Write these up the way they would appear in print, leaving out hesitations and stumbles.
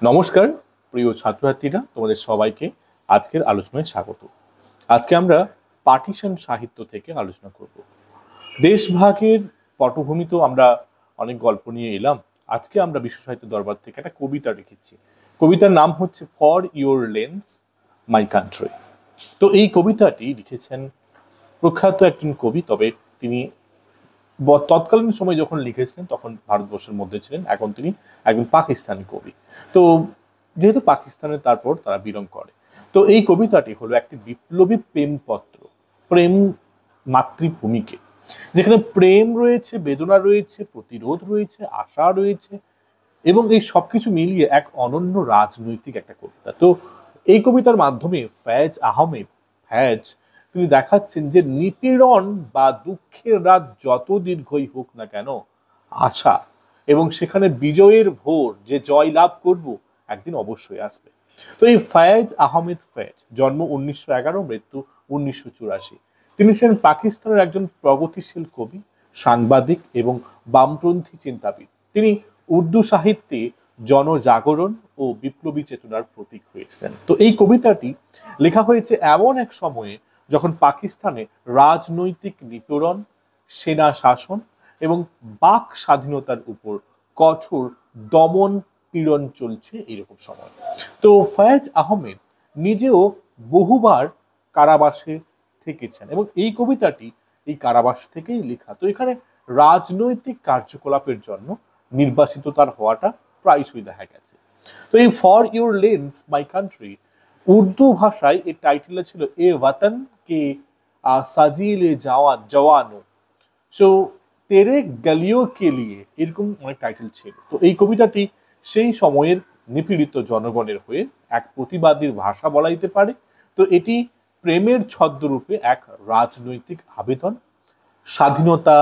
নমস্কার প্রিয় ছাত্রছাত্রীরা, তোমাদের সবাইকে আজকের আলোচনায় স্বাগত। আজকে আমরা পার্টিশন সাহিত্য থেকে আলোচনা করব। দেশভাগের পটভূমি তো আমরা অনেক গল্প নিয়ে এলাম। আজকে আমরা বিশ্ব সাহিত্য দরবার থেকে একটা কবিতা লিখেছি। কবিতার নাম হচ্ছে for your lens my country. তো এই কবিতাটি লিখেছেন প্রখ্যাত একজন কবি, তবে তিনি তৎকালীন সময় যখন লিখেছিলেন তখন ভারতবর্ষের মধ্যে ছিলেন, এখন তিনি একজন পাকিস্তানি কবি। তো যেহেতু পাকিস্তানে তারপর তারা বিলং করে, তো এই কবিতাটি হলো একটি বিপ্লবী প্রেমপত্র, প্রেম মাতৃভূমিকে, যেখানে প্রেম রয়েছে, বেদনা রয়েছে, প্রতিরোধ রয়েছে, আশা রয়েছে, এবং এই সবকিছু মিলিয়ে এক অনন্য রাজনৈতিক একটা কবিতা। তো এই কবিতার মাধ্যমে ফয়েজ আহমেদ ফয়েজ তিনি দেখাচ্ছেন যে নিপীড়ন বা দুঃখের রাত যত দীর্ঘই হোক না কেন, আশা এবং সেখানে বিজয়ের ভোর, যে জয় লাভ করব একদিন অবশ্যই আসবে। তো এই ফয়েজ আহমেদ ফয়েজ জন্ম 1911, মৃত্যু 1984। তিনি ছিলেন পাকিস্তানের একজন প্রগতিশীল কবি, সাংবাদিক এবং বামপন্থী চিন্তাবিদ। তিনি উর্দু সাহিত্যে জনজাগরণ ও বিপ্লবী চেতনার প্রতীক হয়েছিলেন। তো এই কবিতাটি লেখা হয়েছে এমন এক সময়ে যখন পাকিস্তানে রাজনৈতিক নিপীড়ন, সেনা শাসন এবং বাক স্বাধীনতার উপর কঠোর দমন পীড়ন চলছে, এইরকম সময়। তো ফয়েজ আহমেদ নিজেও বহুবার কারাবাসে থেকেছেন এবং এই কবিতাটি এই কারাবাস থেকেই লেখা। তো এখানে রাজনৈতিক কার্যকলাপের জন্য নির্বাসিত তার হওয়াটা প্রায়শই দেখা গেছে। তো এই for your lens my country Urdu ভাষায় এর টাইটেলটা ছিল এ ওয়াতন কে সাজিলে জওয়ানো। সো তেরে গলিও কে লিয়ে, এরকম অনেক টাইটেল ছিল। তো এই কবিতাটি সেই সময়ের নিপীড়িত জনগণের হয়ে এক প্রতিবাদীর ভাষা বলা যেতে পারে। তো এটি প্রেমের ছদ্মরূপে এক রাজনৈতিক আবেদন, স্বাধীনতা,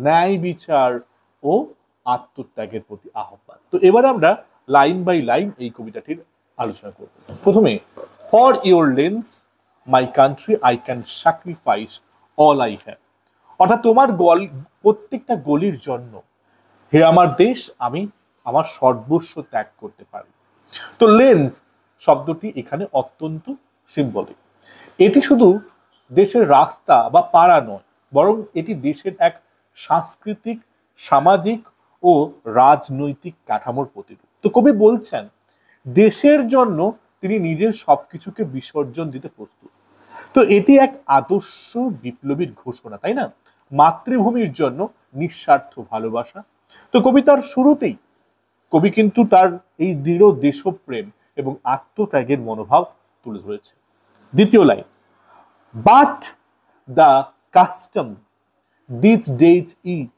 ন্যায় বিচার ও আত্মত্যাগের প্রতি আহ্বান। তো এবার আমরা লাইন বাই লাইন এই কবিতাটির আলোচনা করব। প্রথমে, for your lens my country I can sacrifice all I have, অর্থাৎ তোমার প্রত্যেকটা গলির জন্য হে আমার দেশ, আমি আমার সর্বস্ব ত্যাগ করতে পারি। তো লেন্স শব্দটি এখানে অত্যন্ত সিম্বলিক। এটি শুধু দেশের রাস্তা বা পাড়া নয়, বরং এটি দেশের এক সাংস্কৃতিক, সামাজিক ও রাজনৈতিক কাঠামোর প্রতিরূপ। তো কবি বলছেন দেশের জন্য তিনি নিজের সবকিছুকে বিসর্জন দিতে প্রস্তুত। তো এটি এক আদর্শ বিপ্লবীর ঘোষণা, তাই না? মাতৃভূমির জন্য নিঃস্বার্থ ভালোবাসা। তো কবিতার শুরুতেই কবি কিন্তু তার এই দৃঢ় দেশপ্রেম এবং আত্মত্যাগের মনোভাব তুলে ধরেছে। দ্বিতীয় line, but the custom these days is.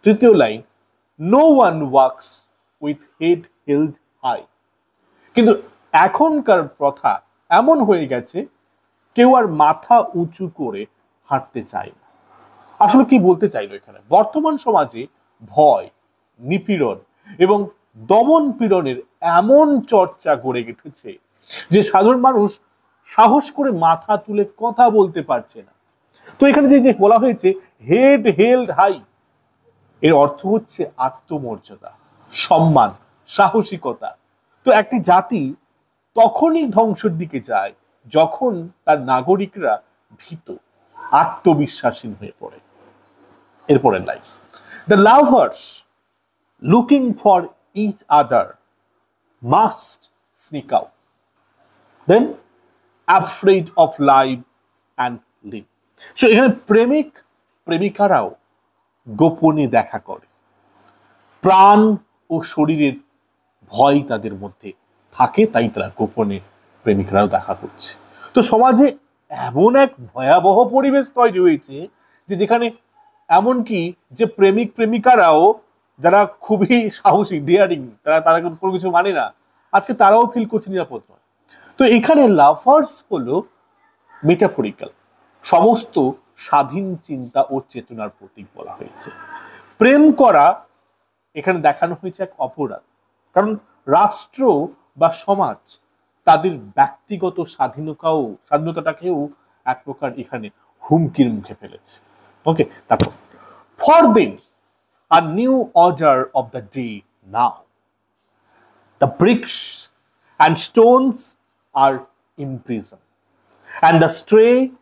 তৃতীয় line, no one walks with head held high. কিন্তু এখনকার প্রথা এমন হয়ে গেছে, কেউ আর মাথা উঁচু করে হাঁটতে চায় না। আসলে কি বলতে চাইলো এখানে? বর্তমান সমাজে ভয়, নিপীড়ন এবং দমন পীড়নের এমন চর্চা গড়ে উঠেছে যে সাধারণ মানুষ সাহস করে মাথা তুলে কথা বলতে পারছে না। তো এখানে যে বলা হয়েছে হেড হেল্ড হাই, এর অর্থ হচ্ছে আত্মমর্যাদা, সম্মান, সাহসিকতা। তো একটি জাতি তখনই ধ্বংসের দিকে যায় যখন তার নাগরিকরা ভীত, আত্মবিশ্বাসী হয়ে পড়ে। এরপরের line, the lovers looking for each other must sneak out, then afraid of life and live. So এখানে প্রেমিক প্রেমিকারাও গোপনে দেখা করে, প্রাণ ও শরীরের ভয় তাদের মধ্যে থাকে, তাই তারা গোপনে প্রেমিকরাও দেখা করছে। তো সমাজে এমন এক ভয়াবহ পরিবেশ তৈরি হয়েছে যে যেখানে এমনকি যে প্রেমিক প্রেমিকারাও যারা খুবই সাহসী, ডিয়ারিং, তারা তারা কোনো কিছু মানে না, আজকে তারাও ফিল করছে নিরাপদ নয়। তো এখানে লাভার্স হলো মেটাফরিক্যাল, সমস্ত স্বাধীন চিন্তা ও চেতনার প্রতীক বলা হয়েছে। প্রেম করা এখানে দেখানো হয়েছে এক অপরাধ, কারণ রাষ্ট্র বা সমাজ তাদের ব্যক্তিগত স্বাধীনতাটাকেও এক প্রকার এখানে হুমকির মুখে ফেলেছে। ওকে, তারপর for them a new order of the day now, The bricks and stones are imprisoned, and the stray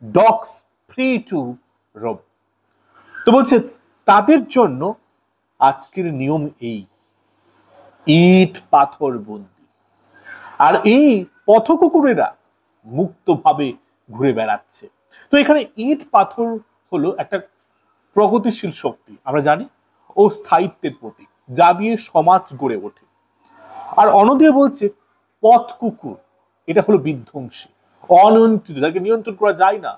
dogs free to roam. তো বলছে তাদের জন্য আজকের নিয়ম এই, ইট পাথর বন্দি, আর এই পথকুকুরেরা মুক্তভাবে ঘুরে বেড়াচ্ছে। তো এখানে ইট পাথর হলো একটা প্রগতিশীল শক্তি, আমরা জানি, ও স্থায়িত্বের প্রতীক, যা দিয়ে সমাজ গড়ে ওঠে। আর অন্যদিকে বলছে পথ কুকুর, এটা হলো বিধ্বংসী, অনিয়ন্ত্রিত, যাকে নিয়ন্ত্রণ করা যায় না,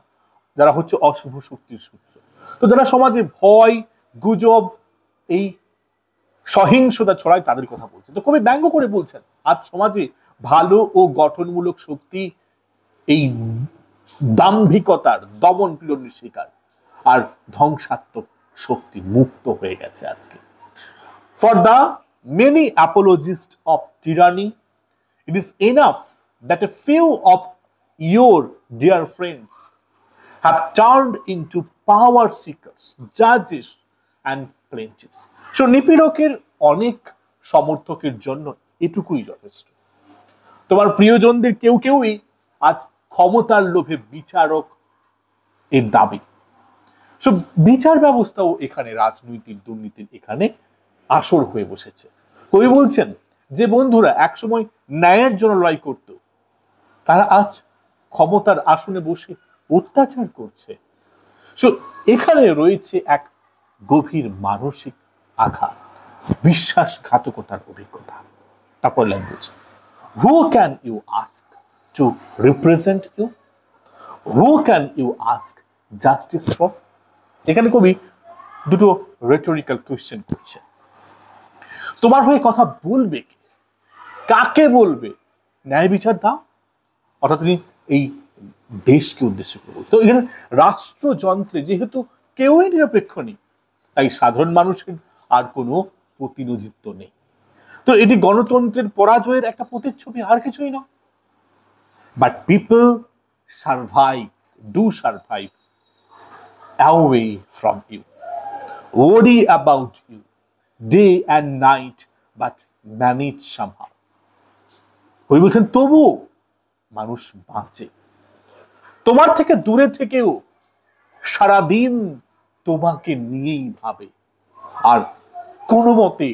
যারা হচ্ছে অশুভ শক্তির সূত্র। তো যারা সমাজে ভয়, গুজব, এই সহিংসতা ছড়ায়, তাদের কথা বলছে। তো কবি ব্যঙ্গ করে বলছেন আজ সমাজে ভালো ও গঠনমূলক শক্তি এই দাম্ভিকতার দমন পীড়নের শিকার, আর ধ্বংসাত্মক শক্তি মুক্ত হয়ে গেছে আজকে। For the many apologists of tyranny, it is enough that a few of your dear friends have turned into power seekers, judges and plaintiffs. So নিপীড়কের অনেক সমর্থকের জন্য এটুকুই যথেষ্ট। তোমার প্রিয়জনদের কেউ কেউই আজ ক্ষমতার লোভে বিচারক এর দাবি। সো বিচার ব্যবস্থাও এখানে রাজনৈতিক দুর্নীতির এখানে আসর হয়ে বসেছে। কবি বলছেন যে বন্ধুরা একসময় ন্যায়ের জন্য লড়াই করত, তারা আজ ক্ষমতার আসনে বসে অত্যাচার করছে। সো এখানে রয়েছে এক গভীর মানসিক আঘাত, বিশ্বাসঘাতকতার অভিজ্ঞতা। তারপর language, who can you ask to represent you, who can you ask justice for. এখানে কবি দুটো রেটরিক্যাল কোয়েশ্চেন করছে। তোমার হয়ে কথা বলবে কে, কাকে বলবে, ন্যায় বিচার দাও, অর্থাৎ তিনি এই দেশকে উদ্দেশ্য করে বলছে। তো এখানে রাষ্ট্রযন্ত্রে যেহেতু কেউই নিরপেক্ষ নেই, তাই সাধারণ মানুষের আর কোনো প্রতিনিধিত্ব নেই। তো এটি গণতন্ত্রের পরাজয়ের একটা প্রতিচ্ছবি, আর কিছুই না। But people survive, do survive away from you, worry about you day and night, but manage somehow. কবি বলছেন তবু মানুষ বাঁচে, তোমার থেকে দূরে থেকেও সারাদিন তোমাকে নিয়েই ভাবে, আর কোনো মতে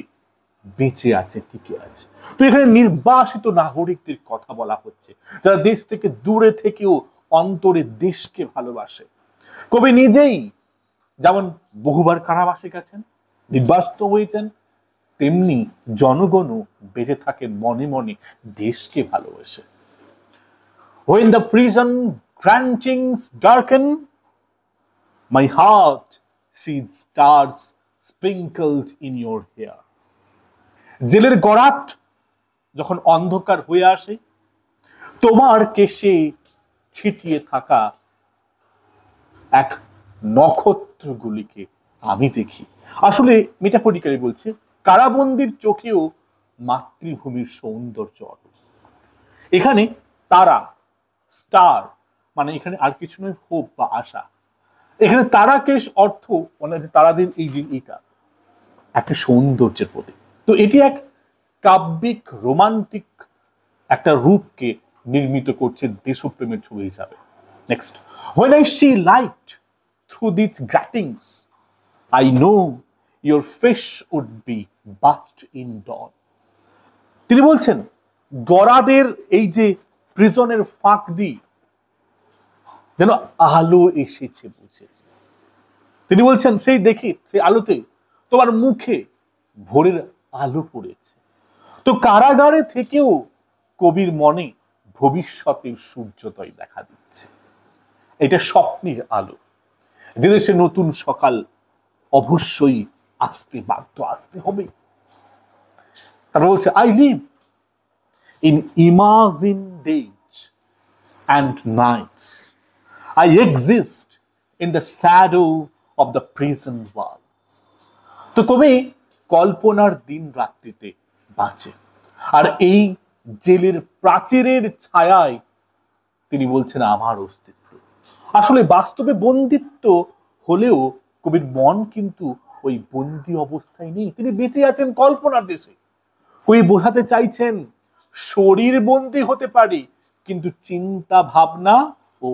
বেঁচে আছে, টিকে আছে। তো এখানে নির্বাসিত নাগরিকদের কথা বলা হচ্ছে, যারা দেশ থেকে দূরে থেকেও অন্তরে দেশকে ভালোবাসে। কবি নিজেই যেমন বহুবার কারাবাসে গেছেন, নির্বাসিত হয়েছেন, তেমনি জনগণও বেঁচে থাকে মনে মনে দেশকে ভালোবাসে। When the prison grantings darken, my heart sees stars sprinkled in your hair. জেলের গরাট যখন অন্ধকার হয়ে আসে, তোমার কেশে ছিটিয়ে থাকা এক নক্ষত্রগুলিকে আমি দেখি। আসলে মেটাফরিক্যালি বলছে, কারাবন্দির চোখেও মাতৃভূমির সৌন্দর্য। এখানে তারা, স্টার, মানে এখানে আর কিছু নয়, হোপ বা আশা। এখানে তারাকে অর্থ মানে তারাদের এই যে এটা একটা সৌন্দর্যের প্রতীক। তো এটি এক কাব্যিক রোমান্টিক একটা রূপকে নির্মিত করছে দেশপ্রেমের ছবি হিসাবে। Next, when I see light through these grattings, I know your face would be bathed in dawn. তিনি বলছেন গরাদের এই যে প্রিজনের ফাঁক দিয়ে যেন আলো এসেছে বুঝেছে। তিনি বলছেন সেই দেখি, সেই আলোতে তোমার মুখে ভোরের আলো পড়েছে। তো কারাগারে থেকেও কবির মনে ভবিষ্যতের সূর্যোদয় দেখা দিচ্ছে। এটা স্বপ্নের আলো, যে দেশে নতুন সকাল অবশ্যই আসতে বাধ্য, আসতে হবে। তারপর বলছে, I live in imagined days and nights, I exist in the shadow of the prison walls. তো কবি কল্পনার দিন রাত্রিতে বাঁচে, আর এই জেলের প্রাচীরের ছায়ায় তিনি বলছেন আমার অস্তিত্ব। আসলে বাস্তবে বন্দিত্ব হলেও কবির মন কিন্তু ওই বন্দি অবস্থায় নেই, তিনি বেঁচে আছেন কল্পনার দেশে। কই বোঝাতে চাইছেন শরীর বন্দী হতে পারে, কিন্তু চিন্তা ভাবনা ও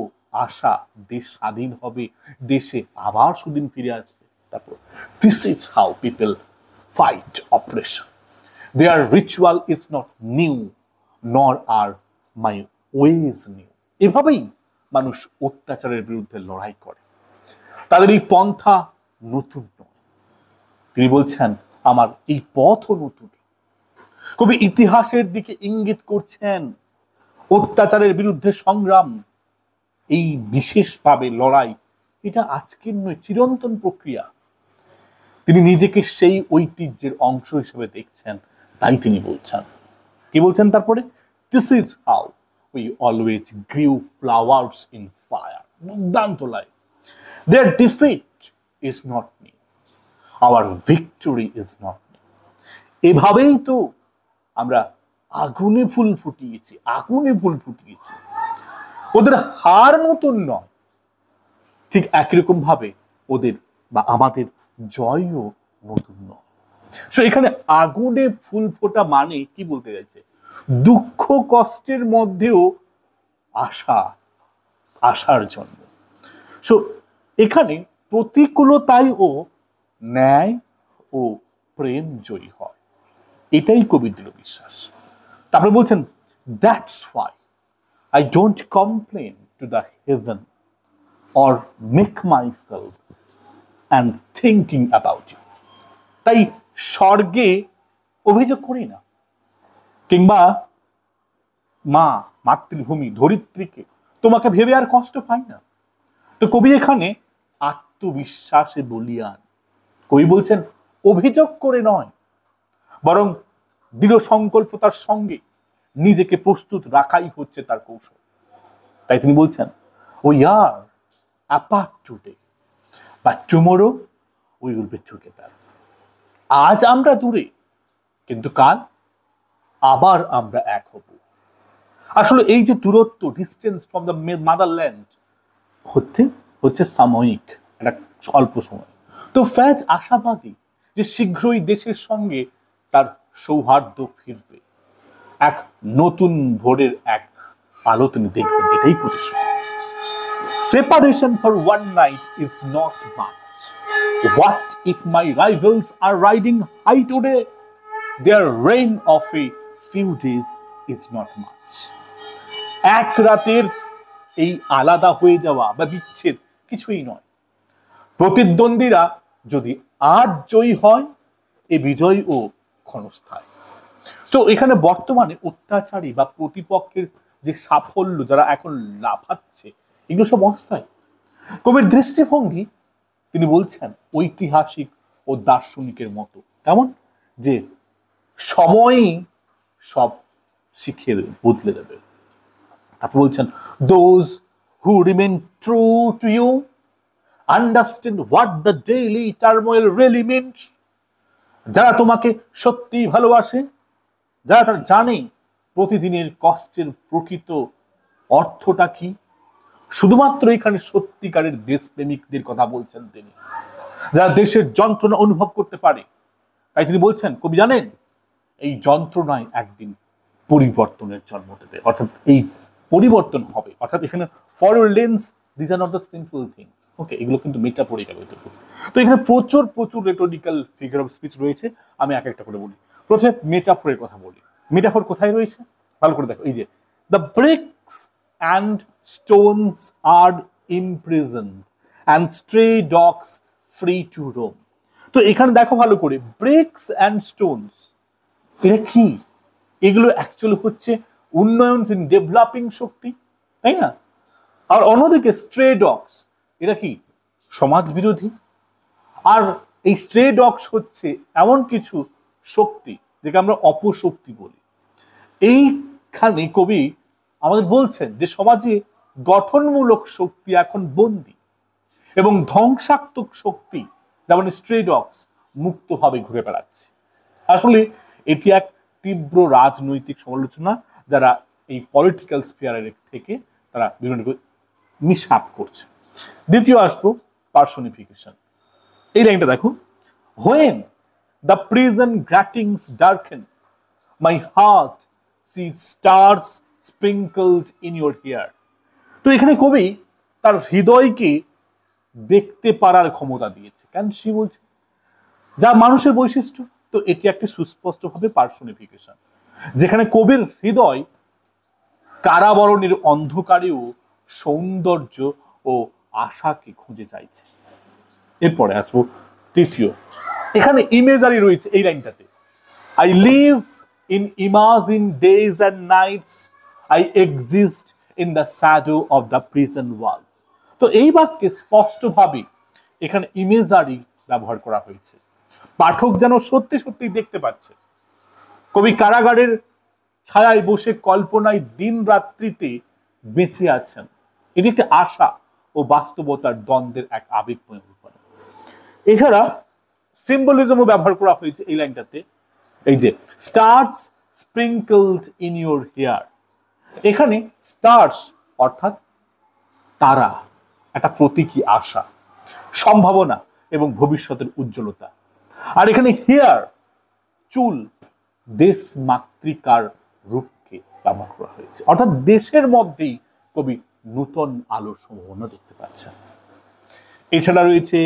আশা দেশ স্বাধীন হবে, দেশে আবার সুদিন ফিরে আসবে। তারপর this is how people fight oppression, their ritual is not new nor are my wedge new. এভাবেই মানুষ অত্যাচারের বিরুদ্ধে লড়াই করে, তাদের এই পন্থা নতুন নয়। তিনি বলছেন আমার এই পথও নতুন। কবি ইতিহাসের দিকে ইঙ্গিত করছেন অত্যাচারের বিরুদ্ধে সংগ্রাম, এই বিশেষভাবে লড়াই, এটা আজকের নয়, চিরন্তন প্রক্রিয়া। তিনি নিজেকে সেই ঐতিহ্যের অংশ হিসেবে দেখছেন, তাই তিনি বলছেন, কি বলছেন তারপরে, this is how we always grew flowers in fire. দুর্দান্ত line. Their defeat is not new, our victory is not new. এভাবেই তো আমরা আগুনে ফুল ফুটিয়েছি, আগুনে ফুল ফুটিয়েছি। ওদের হার নতুন নয়, ঠিক একই রকম ভাবে ওদের বা আমাদের জয়ও নতুন নয়। সো এখানে আগুনে ফুল ফোটা মানে কি বলতে চাইছে, দুঃখ কষ্টের মধ্যেও আশা, আশার জন্য। সো এখানে প্রতিকূলতায় ও ন্যায় ও প্রেম জয়ী হয়, এটাই কবির দৃঢ় বিশ্বাস। তারপরে বলছেন that's why I don't complain to the heaven or make myself and thinking about you. তাই স্বর্গে অভিযোগ করি না, কিংবা মা মাতৃভূমি ধরিত্রীকে তোমাকে ভেবে আর কষ্ট পাই না। তো কবি এখানে আত্মবিশ্বাসে বলিয়ান। কবি বলছেন অভিযোগ করে নয়, বরং দৃঢ় সংকল্পতার সঙ্গে নিজেকে প্রস্তুত রাখাই হচ্ছে তার কৌশল। তাই তিনি বলছেন we are apart today but tomorrow we will be together. আজ আমরা দূরে, কিন্তু কাল আবার আমরা এক হব। আসলে এই যে দূরত্ব, ডিস্টেন্স ফ্রম দ্য মাদারল্যান্ড, হচ্ছে সাময়িক, একটা অল্প সময়। তো ফ্যাজ আশাবাদী যে শীঘ্রই দেশের সঙ্গে তার সৌহার্দ্য ফিরবে, এক নতুন ভোরের এক আলো তিনি দেখবেন, এটাই প্রতিশ্রুতি। Separation for one night is not much. What if my rivals are riding high today? Their reign of a few days is not much. এক রাতের এই আলাদা হয়ে যাওয়া বা বিচ্ছেদ কিছুই নয়। প্রতিদ্বন্দ্বীরা যদি আজ জয়ী হয়, এ বিজয় ও ক্ষণস্থায়ী। তো এখানে বর্তমানে অত্যাচারী বা প্রতিপক্ষের যে সাফল্য, যারা এখন লাফাচ্ছে, এগুলো সব অস্থায়ী। কবির দৃষ্টিভঙ্গি, তিনি বলছেন ঐতিহাসিক ও দার্শনিকের মতো, কেমন যে সময়ই সব শিখিয়ে দেবে, বদলে দেবে। তারপর বলছেন those who remain true to you understand what the daily turmoil really means. যারা তোমাকে সত্যি ভালোবাসে, যারা তারা জানে প্রতিদিনের কষ্টের প্রকৃত অর্থটা কি। শুধুমাত্র এখানে সত্যিকারের দেশপ্রেমিকদের কথা বলছেন তিনি, যারা দেশের যন্ত্রণা অনুভব করতে পারে। তাই তিনি বলছেন, কবি জানেন এই যন্ত্রণায় একদিন পরিবর্তনের জন্ম দেবে, অর্থাৎ এই পরিবর্তন হবে। অর্থাৎ এখানে for your lens this are not the simple things. Okay, এগুলো কিন্তু মেটাফরিক্যাল হইতে পারে। তো এখানে প্রচুর রেটোরিক্যাল ফিগার অফ স্পিচ রয়েছে, আমি এক একটা করে বলি। প্রথমে মেটাফরের কথা বলি। মেটাফর কোথায় রয়েছে ভালো করে দেখো, এই যে the bricks and stones are imprisoned and stray dogs free to roam. তো এখানে দেখো ভালো করে, ব্রিক্স অ্যান্ড স্টোনস এটা কি? এগুলো অ্যাকচুয়ালি হচ্ছে উন্নয়নশীল ডেভেলপিং শক্তি, তাই না? আর অন্যদিকে স্ট্রে ডগস এটা কি? সমাজ বিরোধী। আর এই স্ট্রে ডগস হচ্ছে এমন কিছু শক্তি যেটা আমরা অপশক্তি বলি। এইখানে কবি আমাদের বলছেন যে সমাজে গঠনমূলক শক্তি এখন বন্দী এবং ধ্বংসাত্মক শক্তি যেমন স্ট্রে ডগস মুক্তভাবে ঘুরে বেড়াচ্ছে। আসলে এটি এক তীব্র রাজনৈতিক সমালোচনা, যারা এই পলিটিক্যাল স্পিয়ারের থেকে তারা বিভিন্ন মিস আপ করছে। দ্বিতীয় আসবো পার্সনিফিকেশন। এই লাইনটা দেখো, when the prison gratings darken my heart sees stars sprinkled in your hair. তো এখানে কবি তার হৃদয়কে দেখতে পারার ক্ষমতা দিয়েছে, কেন সে বলছে যা মানুষের বৈশিষ্ট্য। তো এটি একটি সুস্পষ্টভাবে পার্সোনিফিকেশন, যেখানে কবির হৃদয় কারাবরণের অন্ধকারেও সৌন্দর্য ও আশাকে খুঁজে চাইছে। এরপরে আসবো তৃতীয়, এখানে ইমেজারি রয়েছে এই লাইনটাতে, I live in imagine days and nights, I exist in the shadow of the prison walls. তো এই বাক্যে স্পষ্টভাবে এখানে ইমেজারি ব্যবহার করা হয়েছে। পাঠক যেন সত্যি সত্যি দেখতে পাচ্ছে কবি কারাগারের ছায়ায় বসে কল্পনায় দিন রাত্রিতে বেঁচে আছেন। এটি একটি আশা ও বাস্তবতার দ্বন্দ্বের এক আবেগময় রূপায়ণ। এছাড়া সিম্বলিজমও ব্যবহার করা হয়েছে এই লাইনটাতে, এই যে stars sprinkled in your hair. এখানে স্টার্স অর্থাৎ তারা, একটা প্রতীকী আশা, সম্ভাবনা এবং ভবিষ্যতের উজ্জ্বলতা। আর এখানে হেয়ার চুল, দেশ মাতৃকার রূপকে ব্যবহার করা হয়েছে, অর্থাৎ দেশের মধ্যেই কবি নূতন আলোর সম্ভাবনা দেখতে পাচ্ছেন। এছাড়া রয়েছে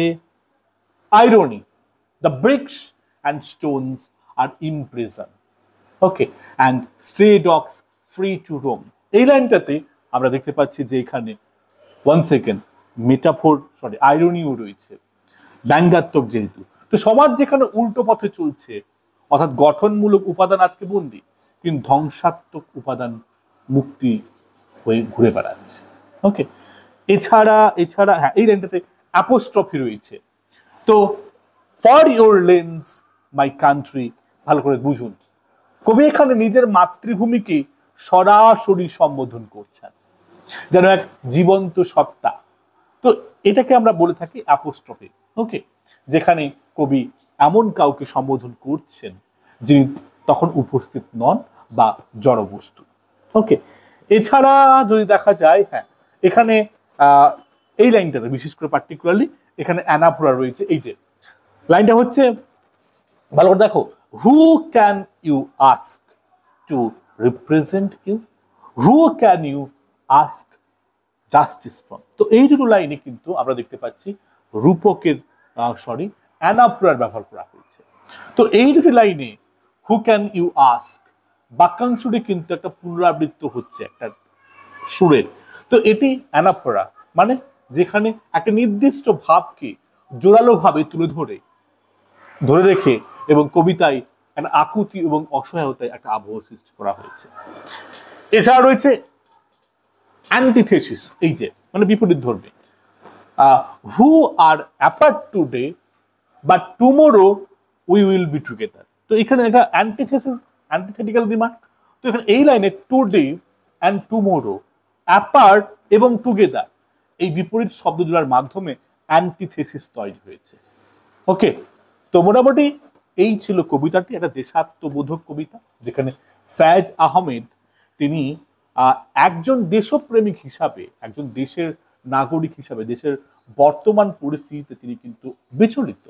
irony, the bricks and stones are imprison, okay, and stray dogs free to roam. এই লাইনটাতে আমরা দেখতে পাচ্ছি যে এখানে ওয়ান সেকেন্ড মেটাফোর আইরনিও রয়েছে, ব্যঙ্গাত্মক যেহেতু। তো সমাজ যেখানে উল্টো পথে চলছে, অর্থাৎ গঠনমূলক উপাদান আজকে বন্দী, কিন্তু ধ্বংসাত্মক উপাদান মুক্তি হয়ে ঘুরে বেড়াচ্ছে। ওকে, এছাড়া হ্যাঁ, এই লাইনটাতে অ্যাপোস্ট্রফি রয়েছে। তো for your lens my country, ভালো করে বুঝুন, কবি এখানে নিজের মাতৃভূমিকে সরাসরি সম্বোধন করছেন, যেন এক জীবন্ত সত্তা। তো এটাকে আমরা বলে থাকি অ্যাপোস্ট্রফি। ওকে, যেখানে কবি এমন কাউকে সম্বোধন করছেন যিনি তখন উপস্থিত নন বা জড়বস্তু। ওকে, এছাড়া যদি দেখা যায়, হ্যাঁ, এখানে এই লাইনটাতে বিশেষ করে পার্টিকুলারলি এখানে অ্যানাফোরা রয়েছে। এই যে লাইনটা হচ্ছে, ভালো করে দেখো, who can you ask to represent you, who can you ask justice from. তো এই দুটো লাইনে কিন্তু আমরা দেখতে পাচ্ছি রূপকের অ্যানাফোরার ব্যবহার করা হয়েছে। তো এই দুটি লাইনে হু ক্যান ইউ আস্ক বাক্যাংশটি কিন্তু একটা পুনরাবৃত্ত হচ্ছে একটা সুরের। তো এটি অ্যানাফোরা, মানে যেখানে একটা নির্দিষ্ট ভাবকে জোরালো ভাবে তুলে ধরে রেখে এবং কবিতায় একটা আকুতি এবং অসহায়তায় একটা আবহ সৃষ্টি করা হয়েছে। এছাড়া রয়েছে অ্যান্টিথেসিস, এই যে মানে বিপরীত ধর্মী, who are apart today but tomorrow we will be together. তো এখানে একটা অ্যান্টিথেসিস, অ্যান্টিথেটিক্যাল রিমার্ক। তো এখানে এই লাইনে টুডে অ্যান্ড টুমোরো, অ্যাপার্ট এবং টুগেদার, এই বিপরীত শব্দ জোড়ার মাধ্যমে অ্যান্টিথেসিস তৈরি হয়েছে। ওকে, তো মোটামুটি এই ছিল কবিতাটি, একটা দেশাত্মবোধক কবিতা, যেখানে ফয়েজ আহমেদ তিনি একজন দেশপ্রেমিক হিসাবে, একজন দেশের নাগরিক হিসাবে দেশের বর্তমান পরিস্থিতিতে তিনি কিন্তু বিচলিত।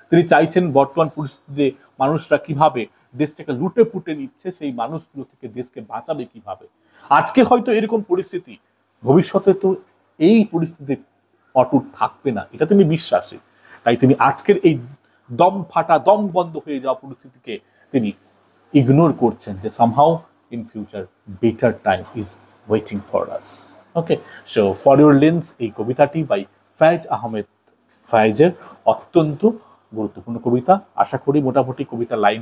তিনি চাইছেন বর্তমান পরিস্থিতিতে মানুষরা কিভাবে দেশটাকে লুটে পুটে নিচ্ছে, সেই মানুষগুলো থেকে দেশকে বাঁচাবে কিভাবে। আজকে হয়তো এরকম পরিস্থিতি, ভবিষ্যতে তো এই পরিস্থিতি অটুট থাকবে না, এটা তিনি বিশ্বাসী। তাই তিনি আজকের এই দম ফাটা, দম বন্ধ হয়ে যাওয়া পরিস্থিতিকে তিনি ইগনোর করছেন, যে somehow in future better time is waiting for us. Okay, so for your lens, এই কবিতাটি বাই ফয়েজ আহমেদ, ফয়েজের অত্যন্ত গুরুত্বপূর্ণ কবিতা। আশা করি মোটামুটি কবিতা লাইন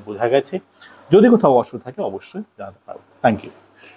বোঝা গেছে। যদি কোথাও অসুবিধা থাকে অবশ্যই জানাতে পারবো। Thank you.